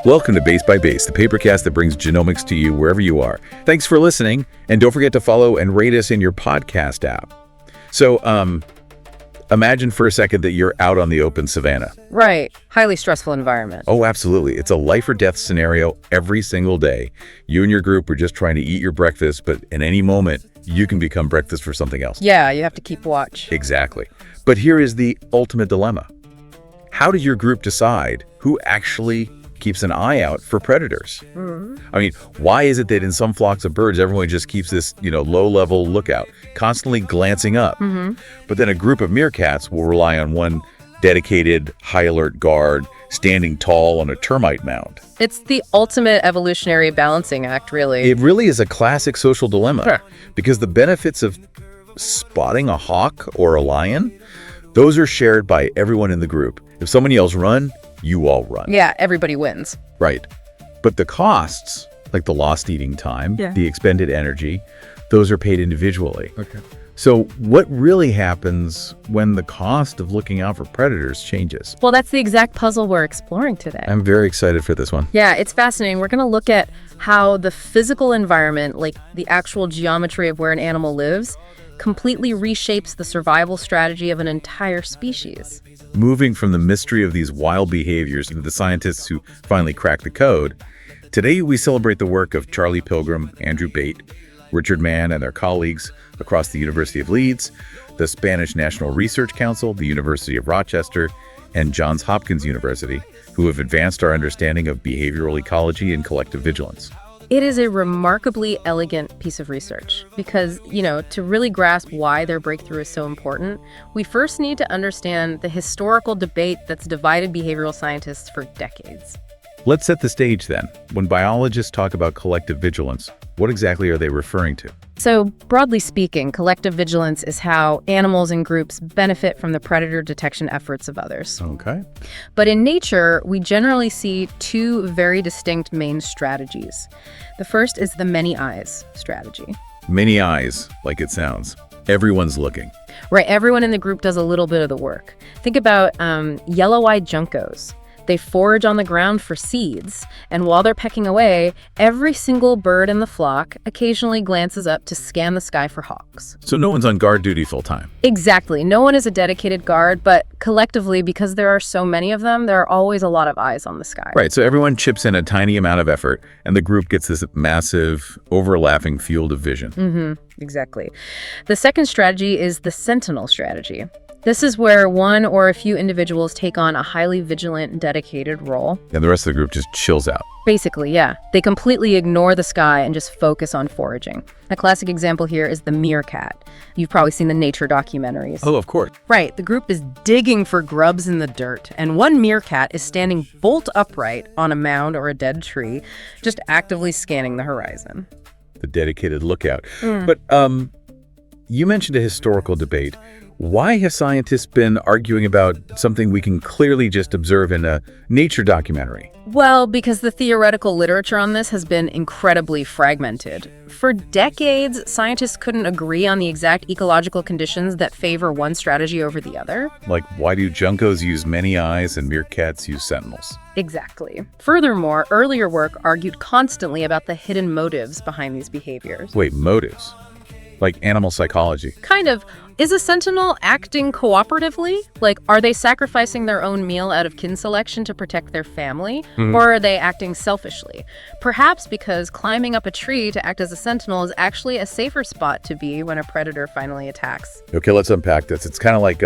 Welcome to Base by Base, the papercast that brings genomics to you wherever you are. Thanks for listening, and don't forget to follow and rate us in your podcast app. So, imagine for a second that you're out on the open savanna. Right. Highly stressful environment. Oh, absolutely. It's a life or death scenario every single day. You and your group are just trying to eat your breakfast, but in any moment, you can become breakfast for something else. Yeah, you have to keep watch. Exactly. But here is the ultimate dilemma. How does your group decide who actually keeps an eye out for predators? I mean, why is it that in some flocks of birds, everyone just keeps this, low-level lookout, constantly glancing up? But then a group of meerkats will rely on one dedicated, high-alert guard standing tall on a termite mound. It's the ultimate evolutionary balancing act, really. It really is a classic social dilemma. Sure. Because the benefits of spotting a hawk or a lion, those are shared by everyone in the group. If someone yells run, you all run. Yeah, everybody wins. Right. But the costs, like the lost eating time, Yeah. the expended energy, those are paid individually. Okay. So what really happens when the cost of looking out for predators changes? Well, that's the exact puzzle we're exploring today. I'm very excited for this one. Yeah, it's fascinating. We're going to look at how the physical environment, like the actual geometry of where an animal lives, completely reshapes the survival strategy of an entire species. Moving from the mystery of these wild behaviors to the scientists who finally cracked the code, today we celebrate the work of Charlie Pilgrim, Andrew Bate, Richard Mann, and their colleagues across the University of Leeds, the Spanish National Research Council, the University of Rochester, and Johns Hopkins University, who have advanced our understanding of behavioral ecology and collective vigilance. It is a remarkably elegant piece of research because, to really grasp why their breakthrough is so important, we first need to understand the historical debate that's divided behavioral scientists for decades. Let's set the stage then. When biologists talk about collective vigilance, what exactly are they referring to? So, broadly speaking, collective vigilance is how animals and groups benefit from the predator detection efforts of others. Okay. But in nature, we generally see two very distinct main strategies. The first is the many eyes strategy. Many eyes, like it sounds. Everyone's looking. Right, everyone in the group does a little bit of the work. Think about yellow-eyed juncos. They forage on the ground for seeds, and while they're pecking away, every single bird in the flock occasionally glances up to scan the sky for hawks. So no one's on guard duty full time. Exactly. No one is a dedicated guard, but collectively, because there are so many of them, there are always a lot of eyes on the sky. Right, so everyone chips in a tiny amount of effort, and the group gets this massive, overlapping field of vision. Exactly. The second strategy is the Sentinel strategy. This is where one or a few individuals take on a highly vigilant, dedicated role. And the rest of the group just chills out. Basically, yeah. They completely ignore the sky and just focus on foraging. A classic example here is the meerkat. You've probably seen the nature documentaries. Oh, of course. Right, the group is digging for grubs in the dirt, and one meerkat is standing bolt upright on a mound or a dead tree, just actively scanning the horizon. The dedicated lookout. But you mentioned a historical debate. Why have scientists been arguing about something we can clearly just observe in a nature documentary? Well, because the theoretical literature on this has been incredibly fragmented. For decades, scientists couldn't agree on the exact ecological conditions that favor one strategy over the other. Like, why do juncos use many eyes and meerkats use sentinels? Exactly. Furthermore, earlier work argued constantly about the hidden motives behind these behaviors. Wait, motives? Like animal psychology? Kind of. Is a sentinel acting cooperatively? Like, are they sacrificing their own meal out of kin selection to protect their family? Or are they acting selfishly? Perhaps because climbing up a tree to act as a sentinel is actually a safer spot to be when a predator finally attacks. Okay, let's unpack this. It's kind of like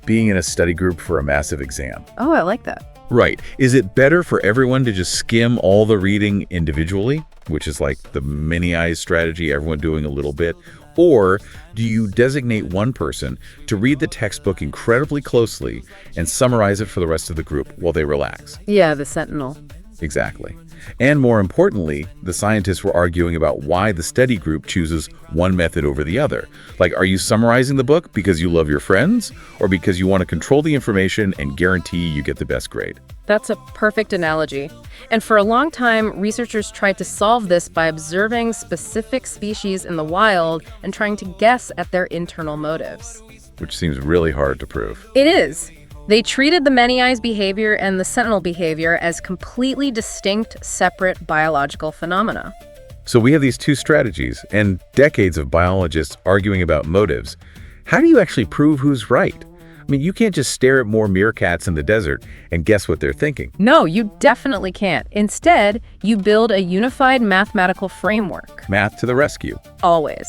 being in a study group for a massive exam. Oh, I like that. Right. Is it better for everyone to just skim all the reading individually, which is like the many eyes strategy, everyone doing a little bit? Or do you designate one person to read the textbook incredibly closely and summarize it for the rest of the group while they relax? Yeah, the sentinel. Exactly. And more importantly, the scientists were arguing about why the study group chooses one method over the other. Like, are you summarizing the book because you love your friends or because you want to control the information and guarantee you get the best grade? That's a perfect analogy. And for a long time, researchers tried to solve this by observing specific species in the wild and trying to guess at their internal motives. Which seems really hard to prove. It is. They treated the many eyes behavior and the sentinel behavior as completely distinct, separate biological phenomena. So we have these two strategies and decades of biologists arguing about motives. How do you actually prove who's right? I mean, you can't just stare at more meerkats in the desert and guess what they're thinking. No, you definitely can't. Instead, you build a unified mathematical framework. Math to the rescue. Always.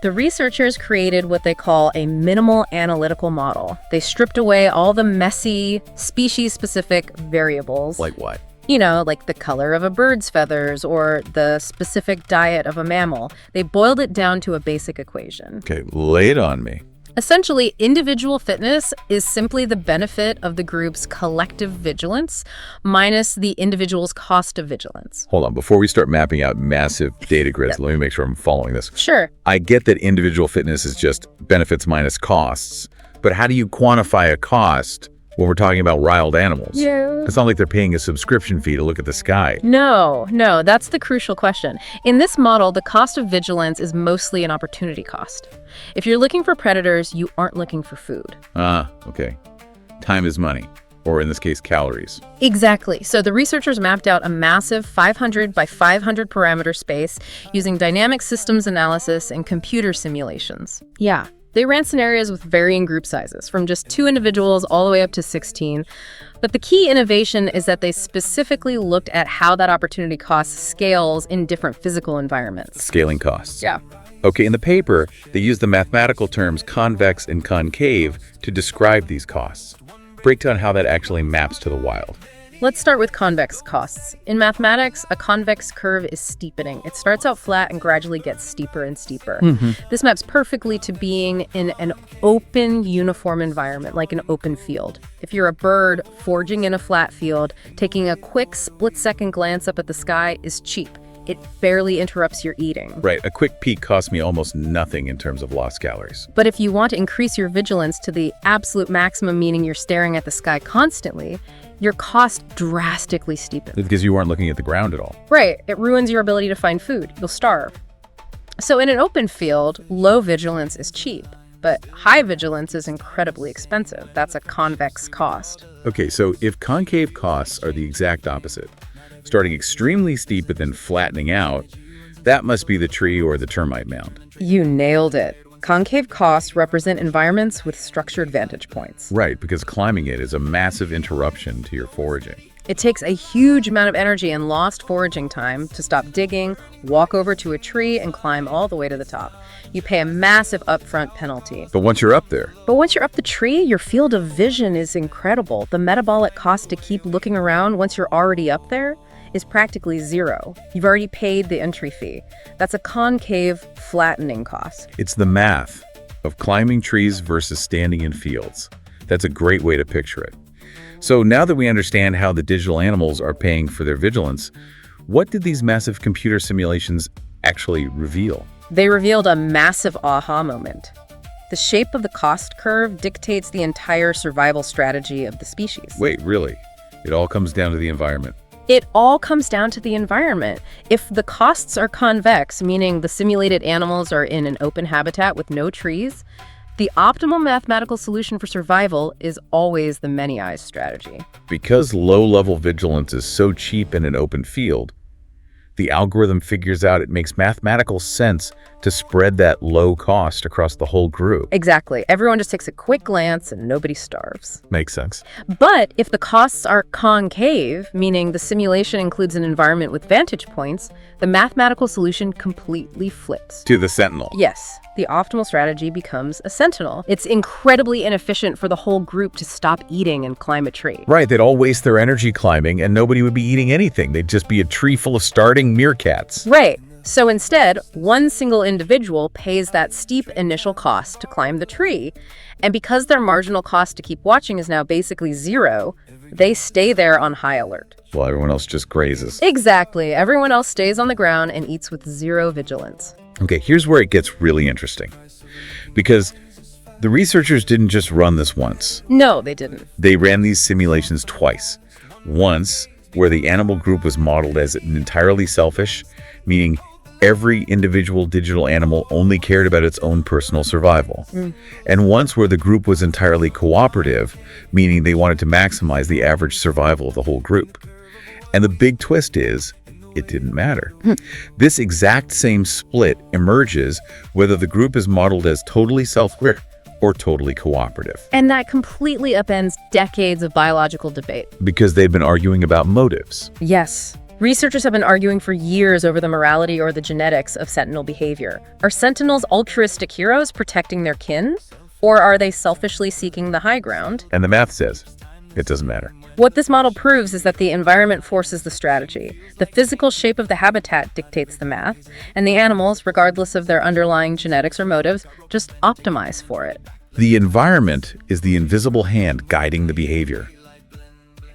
The researchers created what they call a minimal analytical model. They stripped away all the messy, species-specific variables. Like what? You know, like the color of a bird's feathers or the specific diet of a mammal. They boiled it down to a basic equation. Okay, lay it on me. Essentially, individual fitness is simply the benefit of the group's collective vigilance minus the individual's cost of vigilance. Hold on, before we start mapping out massive data grids, let me make sure I'm following this. Sure. I get that individual fitness is just benefits minus costs, but how do you quantify a cost when we're talking about wild animals? Yeah. It's not like they're paying a subscription fee to look at the sky. No, that's the crucial question. In this model, the cost of vigilance is mostly an opportunity cost. If you're looking for predators, you aren't looking for food. Okay. Time is money, or in this case, calories. Exactly. So the researchers mapped out a massive 500 by 500 parameter space using dynamic systems analysis and computer simulations. Yeah. They ran scenarios with varying group sizes, from just 2 individuals all the way up to 16. But the key innovation is that they specifically looked at how that opportunity cost scales in different physical environments. Scaling costs. Yeah. Okay, in the paper, they used the mathematical terms convex and concave to describe these costs. Break down how that actually maps to the wild. Let's start with convex costs. In mathematics, a convex curve is steepening. It starts out flat and gradually gets steeper and steeper. This maps perfectly to being in an open, uniform environment, like an open field. If you're a bird foraging in a flat field, taking a quick split-second glance up at the sky is cheap. It barely interrupts your eating. Right, a quick peek costs me almost nothing in terms of lost calories. But if you want to increase your vigilance to the absolute maximum, meaning you're staring at the sky constantly, your cost drastically steepens. Because you weren't looking at the ground at all. Right. It ruins your ability to find food. You'll starve. So in an open field, low vigilance is cheap, but high vigilance is incredibly expensive. That's a convex cost. Okay, so if concave costs are the exact opposite, starting extremely steep but then flattening out, that must be the tree or the termite mound. You nailed it. Concave costs represent environments with structured vantage points. Right, because climbing it is a massive interruption to your foraging. It takes a huge amount of energy and lost foraging time to stop digging, walk over to a tree, and climb all the way to the top. You pay a massive upfront penalty. But once you're up there, But once you're up the tree, your field of vision is incredible. The metabolic cost to keep looking around once you're already up there is practically zero. You've already paid the entry fee. That's a concave flattening cost. it's the math of climbing trees versus standing in fields. That's a great way to picture it. So now that we understand how the digital animals are paying for their vigilance, what did these massive computer simulations actually reveal? They revealed a massive aha moment. The shape of the cost curve dictates the entire survival strategy of the species. Wait, really? It all comes down to the environment. It all comes down to the environment. If the costs are convex, meaning the simulated animals are in an open habitat with no trees, the optimal mathematical solution for survival is always the many eyes strategy. Because low-level vigilance is so cheap in an open field, the algorithm figures out it makes mathematical sense to spread that low cost across the whole group. Exactly. Everyone just takes a quick glance and nobody starves. Makes sense. But if the costs are concave, meaning the simulation includes an environment with vantage points, the mathematical solution completely flips. To the Sentinel. Yes, the optimal strategy becomes a Sentinel. It's incredibly inefficient for the whole group to stop eating and climb a tree. Right, they'd all waste their energy climbing and nobody would be eating anything. They'd just be a tree full of starting meerkats. Right. So instead, one single individual pays that steep initial cost to climb the tree. And because their marginal cost to keep watching is now basically zero, they stay there on high alert. While everyone else just grazes. Exactly. Everyone else stays on the ground and eats with zero vigilance. Okay, here's where it gets really interesting. Because the researchers didn't just run this once. No, they didn't. They ran these simulations twice. Once, where the animal group was modeled as entirely selfish, meaning every individual digital animal only cared about its own personal survival. And once where the group was entirely cooperative, meaning they wanted to maximize the average survival of the whole group. And the big twist is, it didn't matter. This exact same split emerges whether the group is modeled as totally self-aware or totally cooperative. And that completely upends decades of biological debate. Because they've been arguing about motives. Yes. Researchers have been arguing for years over the morality or the genetics of Sentinel behavior. Are Sentinels altruistic heroes protecting their kin? Or are they selfishly seeking the high ground? And the math says, it doesn't matter. What this model proves is that the environment forces the strategy. The physical shape of the habitat dictates the math, and the animals, regardless of their underlying genetics or motives, just optimize for it. The environment is the invisible hand guiding the behavior.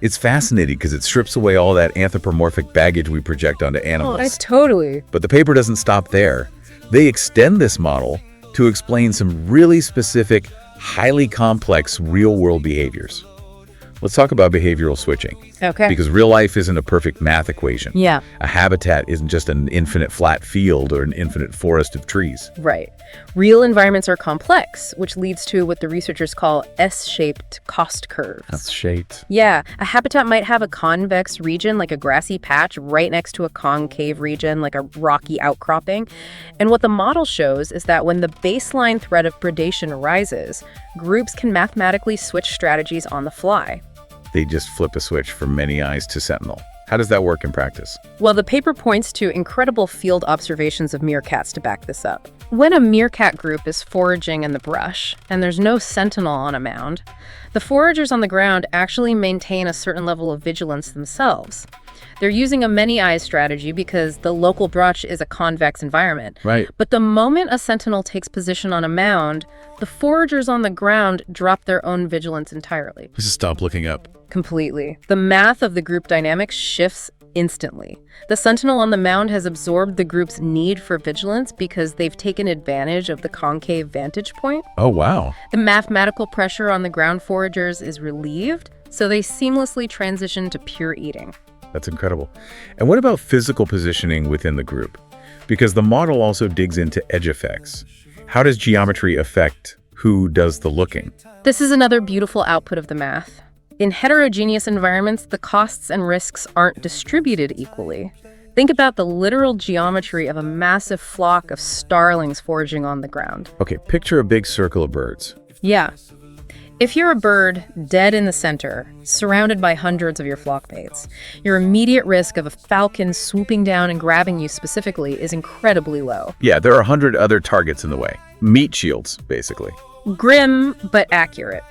It's fascinating because it strips away all that anthropomorphic baggage we project onto animals. Totally. But the paper doesn't stop there. They extend this model to explain some really specific, highly complex real-world behaviors. Let's talk about behavioral switching. Okay. Because real life isn't a perfect math equation. Yeah. A habitat isn't just an infinite flat field or an infinite forest of trees. Right. Real environments are complex, which leads to what the researchers call S-shaped cost curves. That's shaped. Yeah. A habitat might have a convex region, like a grassy patch, right next to a concave region, like a rocky outcropping. And what the model shows is that when the baseline threat of predation rises, groups can mathematically switch strategies on the fly. They just flip a switch from many eyes to Sentinel. How does that work in practice? Well, the paper points to incredible field observations of meerkats to back this up. When a meerkat group is foraging in the brush, and there's no sentinel on a mound, the foragers on the ground actually maintain a certain level of vigilance themselves. They're using a many-eyes strategy because the local brush is a convex environment. Right. But the moment a sentinel takes position on a mound, the foragers on the ground drop their own vigilance entirely. Just stop looking up. Completely. The math of the group dynamics shifts instantly. The sentinel on the mound has absorbed the group's need for vigilance because they've taken advantage of the concave vantage point. Oh, wow. The mathematical pressure on the ground foragers is relieved, so they seamlessly transition to pure eating. That's incredible. And what about physical positioning within the group? Because the model also digs into edge effects. How does geometry affect who does the looking? This is another beautiful output of the math. In heterogeneous environments, the costs and risks aren't distributed equally. Think about the literal geometry of a massive flock of starlings foraging on the ground. Okay, picture a big circle of birds. Yeah. If you're a bird dead in the center, surrounded by hundreds of your flock mates, your immediate risk of a falcon swooping down and grabbing you specifically is incredibly low. Yeah, there are 100 other targets in the way. Meat shields, basically. Grim, but accurate.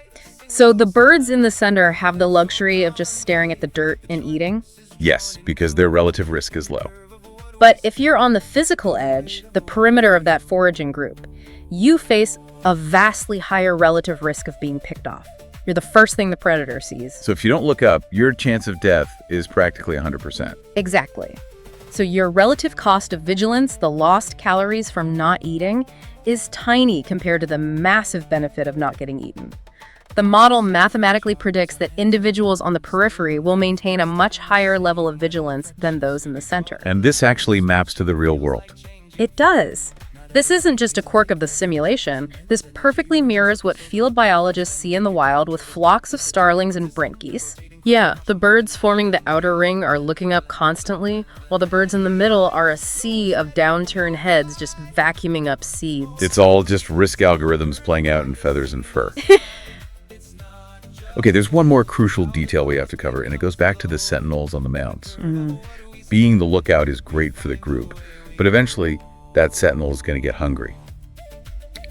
So the birds in the center have the luxury of just staring at the dirt and eating? Yes, because their relative risk is low. But if you're on the physical edge, the perimeter of that foraging group, you face a vastly higher relative risk of being picked off. You're the first thing the predator sees. So if you don't look up, your chance of death is practically 100%. Exactly. So your relative cost of vigilance, the lost calories from not eating, is tiny compared to the massive benefit of not getting eaten. The model mathematically predicts that individuals on the periphery will maintain a much higher level of vigilance than those in the center. And this actually maps to the real world. It does. This isn't just a quirk of the simulation. This perfectly mirrors what field biologists see in the wild with flocks of starlings and brent geese. Yeah, the birds forming the outer ring are looking up constantly, while the birds in the middle are a sea of downturned heads just vacuuming up seeds. It's all just risk algorithms playing out in feathers and fur. Okay, there's one more crucial detail we have to cover, and it goes back to the sentinels on the mounds. Being the lookout is great for the group, but eventually that sentinel is going to get hungry.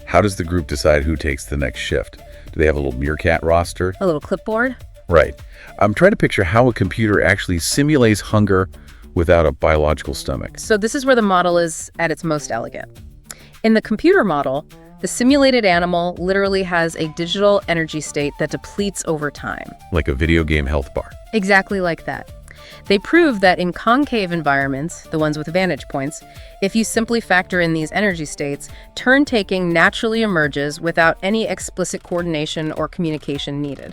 How does the group decide who takes the next shift? Do they have a little meerkat roster? A little clipboard? Right. I'm trying to picture how a computer actually simulates hunger without a biological stomach. So this is where the model is at its most elegant. In the computer model, the simulated animal literally has a digital energy state that depletes over time. Like a video game health bar. Exactly like that. They prove that in concave environments, the ones with vantage points, if you simply factor in these energy states, turn-taking naturally emerges without any explicit coordination or communication needed.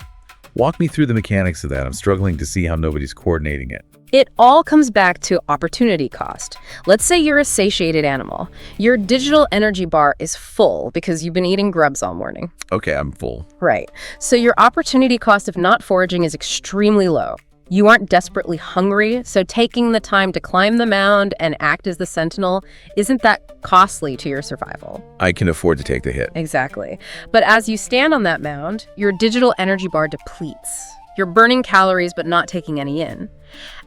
Walk me through the mechanics of that. I'm struggling to see how nobody's coordinating it. It all comes back to opportunity cost. Let's say you're a satiated animal. Your digital energy bar is full because you've been eating grubs all morning. Okay, I'm full. Right. So your opportunity cost of not foraging is extremely low. You aren't desperately hungry, so taking the time to climb the mound and act as the sentinel isn't that costly to your survival. I can afford to take the hit. Exactly. But as you stand on that mound, your digital energy bar depletes. You're burning calories but not taking any in.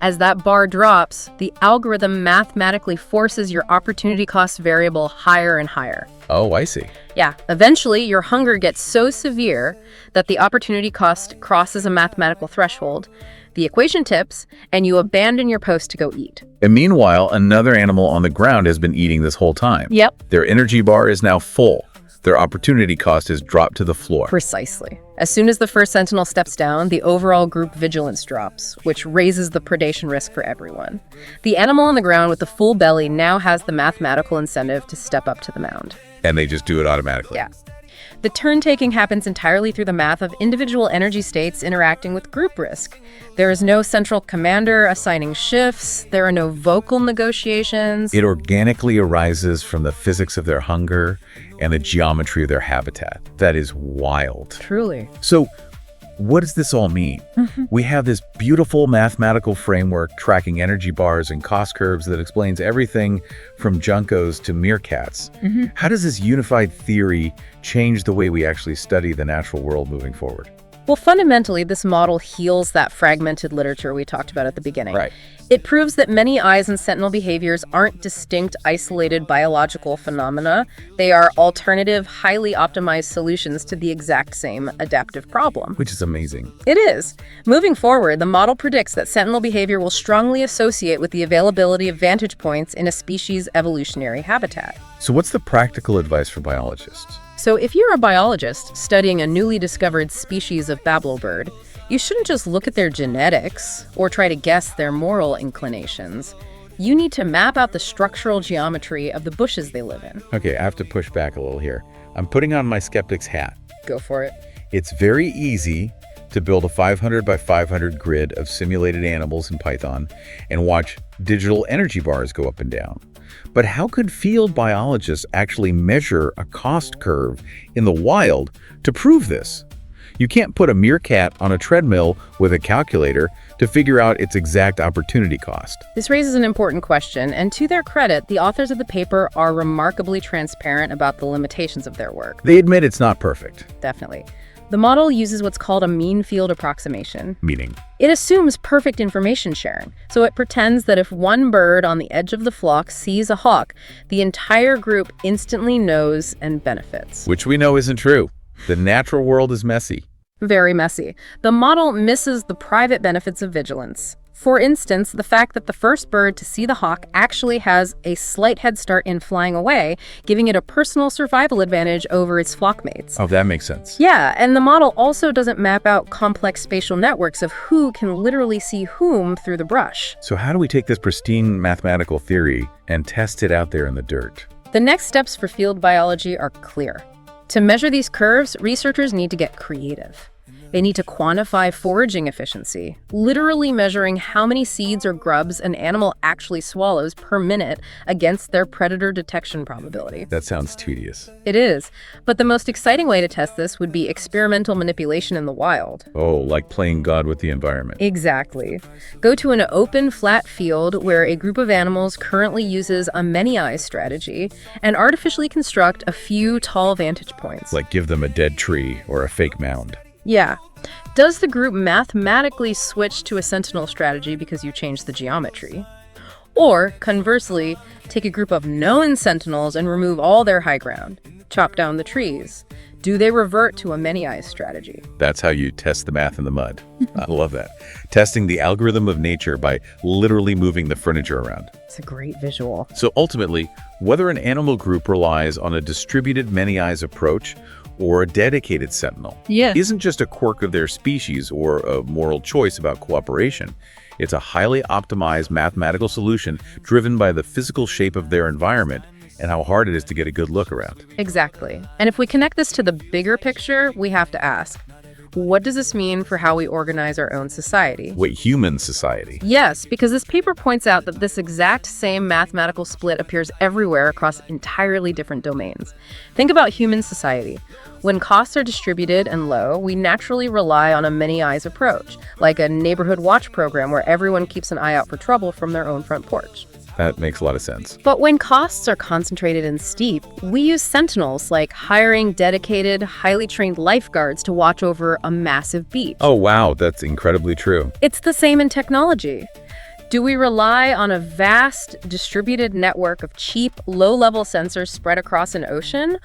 As that bar drops, the algorithm mathematically forces your opportunity cost variable higher and higher. Oh, I see. Yeah, eventually your hunger gets so severe that the opportunity cost crosses a mathematical threshold. The equation tips, and you abandon your post to go eat. And meanwhile, another animal on the ground has been eating this whole time. Yep. Their energy bar is now full. Their opportunity cost is dropped to the floor. Precisely. As soon as the first sentinel steps down, the overall group vigilance drops, which raises the predation risk for everyone. The animal on the ground with the full belly now has the mathematical incentive to step up to the mound. And they just do it automatically. Yeah. The turn-taking happens entirely through the math of individual energy states interacting with group risk. There is no central commander assigning shifts. There are no vocal negotiations. It organically arises from the physics of their hunger and the geometry of their habitat. That is wild. Truly. So, what does this all mean? We have this beautiful mathematical framework tracking energy bars and cost curves that explains everything from juncos to meerkats. How does this unified theory change the way we actually study the natural world moving forward? Well, fundamentally, this model heals that fragmented literature we talked about at the beginning. Right. It proves that many eyes and sentinel behaviors aren't distinct, isolated biological phenomena. They are alternative, highly optimized solutions to the exact same adaptive problem. Which is amazing. It is. Moving forward, the model predicts that sentinel behavior will strongly associate with the availability of vantage points in a species' evolutionary habitat. So what's the practical advice for biologists? So if you're a biologist studying a newly discovered species of babblebird, you shouldn't just look at their genetics or try to guess their moral inclinations. You need to map out the structural geometry of the bushes they live in. Okay, I have to push back a little here. I'm putting on my skeptic's hat. Go for it. It's very easy to build a 500 by 500 grid of simulated animals in Python and watch digital energy bars go up and down. But how could field biologists actually measure a cost curve in the wild to prove this? You can't put a meerkat on a treadmill with a calculator to figure out its exact opportunity cost. This raises an important question, and to their credit, the authors of the paper are remarkably transparent about the limitations of their work. They admit it's not perfect. Definitely. The model uses what's called a mean field approximation. Meaning? It assumes perfect information sharing. So it pretends that if one bird on the edge of the flock sees a hawk, the entire group instantly knows and benefits. Which we know isn't true. The natural world is messy. Very messy. The model misses the private benefits of vigilance. For instance, the fact that the first bird to see the hawk actually has a slight head start in flying away, giving it a personal survival advantage over its flockmates. Oh, that makes sense. Yeah, and the model also doesn't map out complex spatial networks of who can literally see whom through the brush. So how do we take this pristine mathematical theory and test it out there in the dirt? The next steps for field biology are clear. To measure these curves, researchers need to get creative. They need to quantify foraging efficiency, literally measuring how many seeds or grubs an animal actually swallows per minute against their predator detection probability. That sounds tedious. It is, but the most exciting way to test this would be experimental manipulation in the wild. Oh, like playing God with the environment. Exactly. Go to an open, flat field where a group of animals currently uses a many-eyes strategy and artificially construct a few tall vantage points. Like give them a dead tree or a fake mound. Yeah. Does the group mathematically switch to a sentinel strategy because you changed the geometry? Or, conversely, take a group of known sentinels and remove all their high ground, chop down the trees? Do they revert to a many-eyes strategy? That's how you test the math in the mud. I love that. Testing the algorithm of nature by literally moving the furniture around. It's a great visual. So ultimately, whether an animal group relies on a distributed many-eyes approach or a dedicated sentinel isn't just a quirk of their species or a moral choice about cooperation. It's a highly optimized mathematical solution driven by the physical shape of their environment and how hard it is to get a good look around. Exactly. And if we connect this to the bigger picture, we have to ask, What does this mean for how we organize our own society? Wait, human society? Yes, because this paper points out that this exact same mathematical split appears everywhere across entirely different domains. Think about human society. When costs are distributed and low, we naturally rely on a many-eyes approach, like a neighborhood watch program where everyone keeps an eye out for trouble from their own front porch. That makes a lot of sense. But when costs are concentrated and steep, we use Sentinels, like hiring dedicated, highly trained lifeguards to watch over a massive beach. Oh, wow, that's incredibly true. It's the same in technology. Do we rely on a vast, distributed network of cheap, low-level sensors spread across an ocean?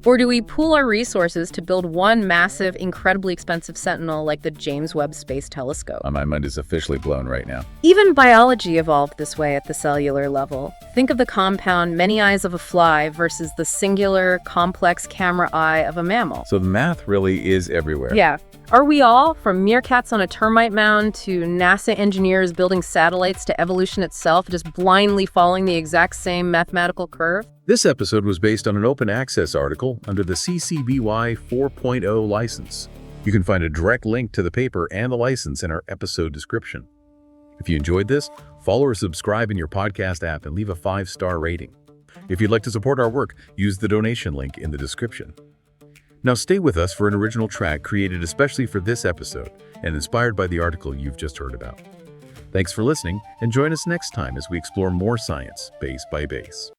Or do we pool our resources to build one massive, incredibly expensive Sentinel like the James Webb Space Telescope? My mind is officially blown right now. Even biology evolved this way at the cellular level. Think of the compound many eyes of a fly versus the singular, complex camera eye of a mammal. So the math really is everywhere. Yeah. Are we all, from meerkats on a termite mound to NASA engineers building satellites to evolution itself, just blindly following the exact same mathematical curve? This episode was based on an open access article under the CC BY 4.0 license. You can find a direct link to the paper and the license in our episode description. If you enjoyed this, follow or subscribe in your podcast app and leave a 5-star rating. If you'd like to support our work, use the donation link in the description. Now stay with us for an original track created especially for this episode and inspired by the article you've just heard about. Thanks for listening, and join us next time as we explore more science, base by base.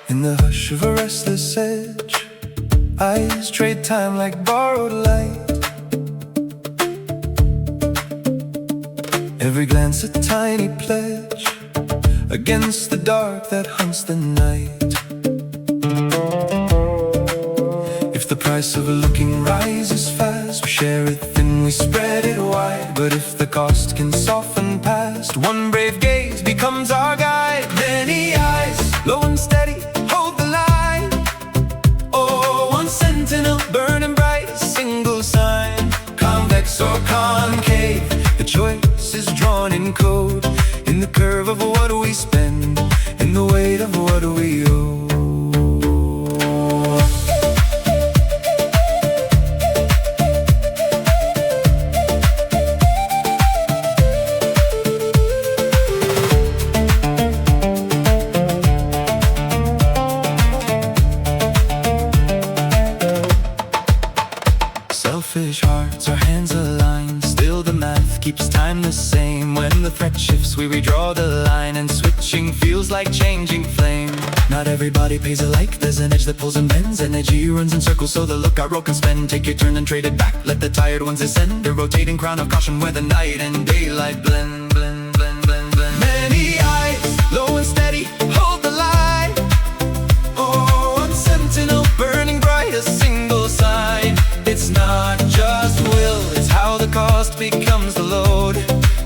In the hush of a restless edge, eyes trade time like borrowed light. Every glance a tiny pledge against the dark that haunts the night. If the price of looking rises fast, we share it thin, we spread it wide. But if the cost can soften past, one brave gaze becomes our guide. Many eyes, low and steady, hold the line. Oh, one sentinel burning bright, a single sign. Convex or concave, the choice is drawn in code. In the curve of what we spend, in the weight of what we owe. Selfish hearts, our hands align. Still the math keeps time the same. When the threat shifts, we redraw the line. And switching feels like changing flame. Not everybody pays alike. There's an edge that pulls and bends. Energy runs in circles, so the lookout row can spend. Take your turn and trade it back. Let the tired ones ascend. A rotating crown of caution where the night and daylight blend, blend, blend, blend, blend. Many eyes, low and steady, hold the line. Oh, one sentinel burning bright, a single sign. It's not just will, it's how the cost becomes the load.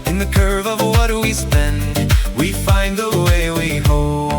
In the curve of what we spend, we find the way we hold.